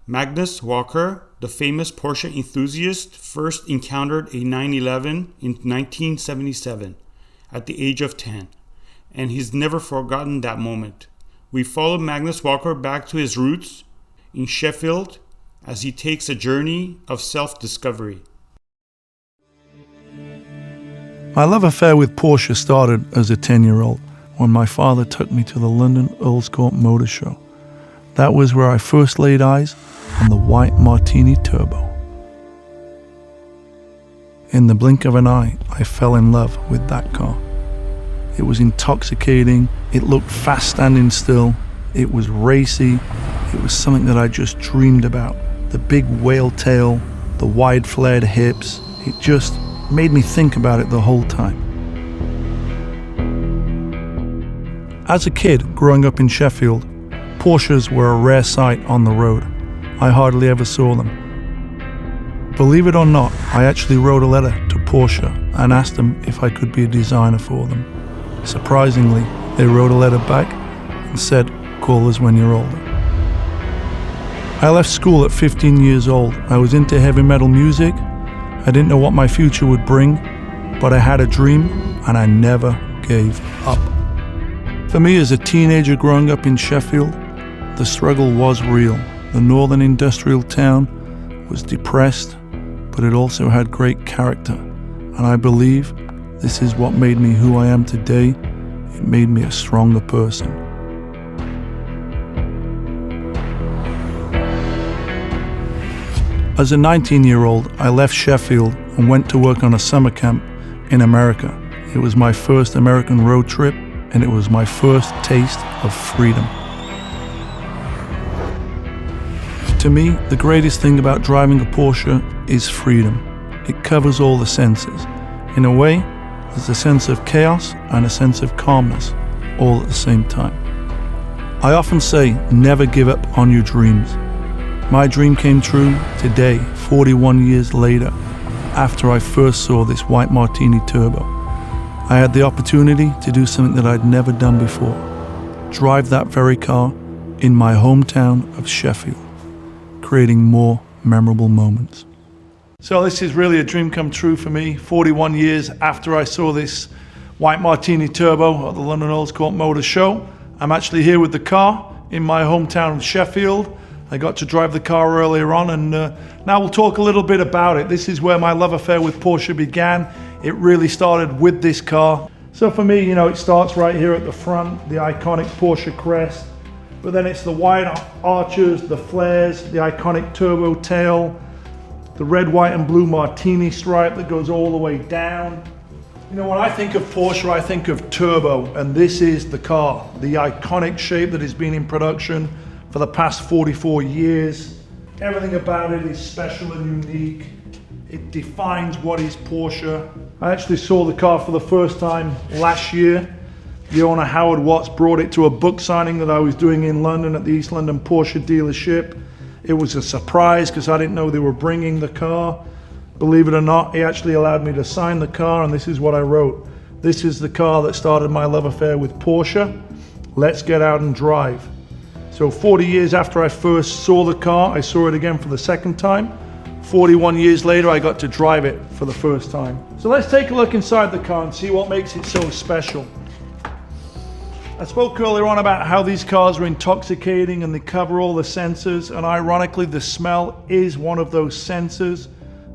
Magnus Walker, the famous Porsche enthusiast, first encountered a 911 in 1977 at the age of 10, and he's never forgotten that moment. We follow Magnus Walker back to his roots in Sheffield as he takes a journey of self-discovery. My love affair with Porsche started as a 10-year-old when my father took me to the London Earls Court Motor Show. That was where I first laid eyes on the white Martini Turbo. In the blink of an eye, I fell in love with that car. It was intoxicating, it looked fast standing still, it was racy, it was something that I just dreamed about. The big whale tail, the wide flared hips, it just made me think about it the whole time. As a kid growing up in Sheffield, Porsches were a rare sight on the road. I hardly ever saw them. Believe it or not, I actually wrote a letter to Porsche and asked them if I could be a designer for them. Surprisingly, they wrote a letter back and said, "Call us when you're older." I left school at 15 years old. I was into heavy metal music. I didn't know what my future would bring, but I had a dream and I never gave up. For me as a teenager growing up in Sheffield, the struggle was real. The northern industrial town was depressed, but it also had great character. And I believe this is what made me who I am today. It made me a stronger person. As a 19-year-old, I left Sheffield and went to work on a summer camp in America. It was my first American road trip, and it was my first taste of freedom. To me, the greatest thing about driving a Porsche is freedom. It covers all the senses. In a way, there's a sense of chaos and a sense of calmness, all at the same time. I often say, never give up on your dreams. My dream came true today, 41 years later, after I first saw this white Martini Turbo. I had the opportunity to do something that I'd never done before, drive that very car in my hometown of Sheffield, creating more memorable moments. So this is really a dream come true for me, 41 years after I saw this white Martini Turbo at the London Earls Court Motor Show. I'm actually here with the car in my hometown of Sheffield. I got to drive the car earlier on, and now we'll talk a little bit about it. This is where my love affair with Porsche began. It really started with this car. So for me, it starts right here at the front, the iconic Porsche crest, but then it's the wide arches, the flares, the iconic turbo tail, the red, white and blue Martini stripe that goes all the way down. When I think of Porsche, I think of turbo, and this is the car, the iconic shape that has been in production for the past 44 years. Everything about it is special and unique. It defines what is Porsche. I actually saw the car for the first time last year. The owner, Howard Watts, brought it to a book signing that I was doing in London at the East London Porsche dealership. It was a surprise because I didn't know they were bringing the car. Believe it or not, he actually allowed me to sign the car, and this is what I wrote. "This is the car that started my love affair with Porsche. Let's get out and drive." So 40 years after I first saw the car, I saw it again for the second time. 41 years later, I got to drive it for the first time. So let's take a look inside the car and see what makes it so special. I spoke earlier on about how these cars are intoxicating and they cover all the senses, and ironically, the smell is one of those senses.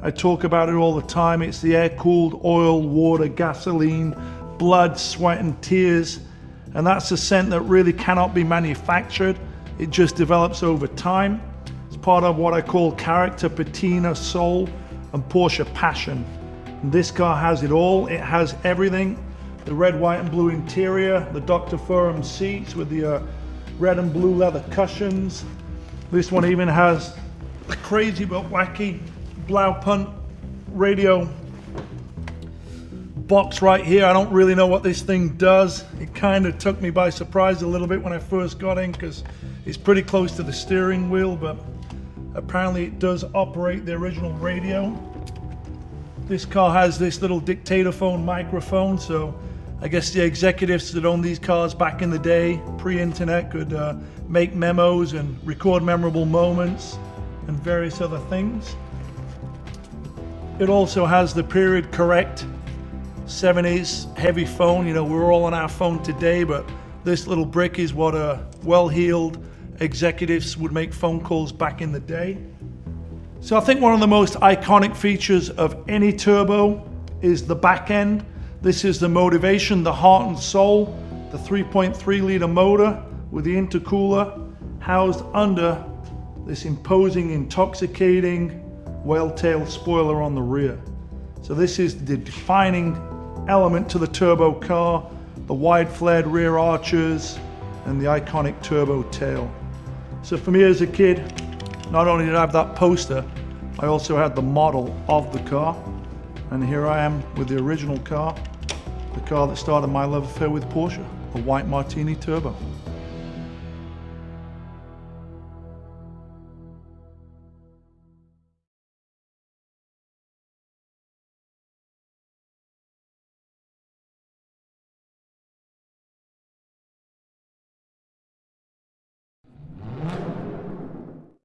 I talk about it all the time. It's the air-cooled oil, water, gasoline, blood, sweat and tears, and that's a scent that really cannot be manufactured. It just develops over time. It's part of what I call character, patina, soul, and Porsche passion. And this car has it all. It has everything. The red, white, and blue interior, the Dr. Furham seats with the red and blue leather cushions. This one even has the crazy but wacky Blaupunkt radio box right here. I don't really know what this thing does. It kind of took me by surprise a little bit when I first got in because it's pretty close to the steering wheel, but apparently it does operate the original radio. This car has this little dictaphone microphone, so I guess the executives that owned these cars back in the day, pre-internet, could make memos and record memorable moments. and various other things. It also has the period correct 70s heavy phone. You know, we're all on our phone today, but this little brick is what well-heeled executives would make phone calls back in the day. So I think one of the most iconic features of any turbo is the back end. This is the motivation, the heart and soul, the 3.3 liter motor with the intercooler housed under this imposing, intoxicating whale-tail spoiler on the rear. So this is the defining element to the turbo car, the wide flared rear arches and the iconic turbo tail. So for me as a kid, not only did I have that poster, I also had the model of the car. And here I am with the original car, the car that started my love affair with Porsche, the white Martini Turbo.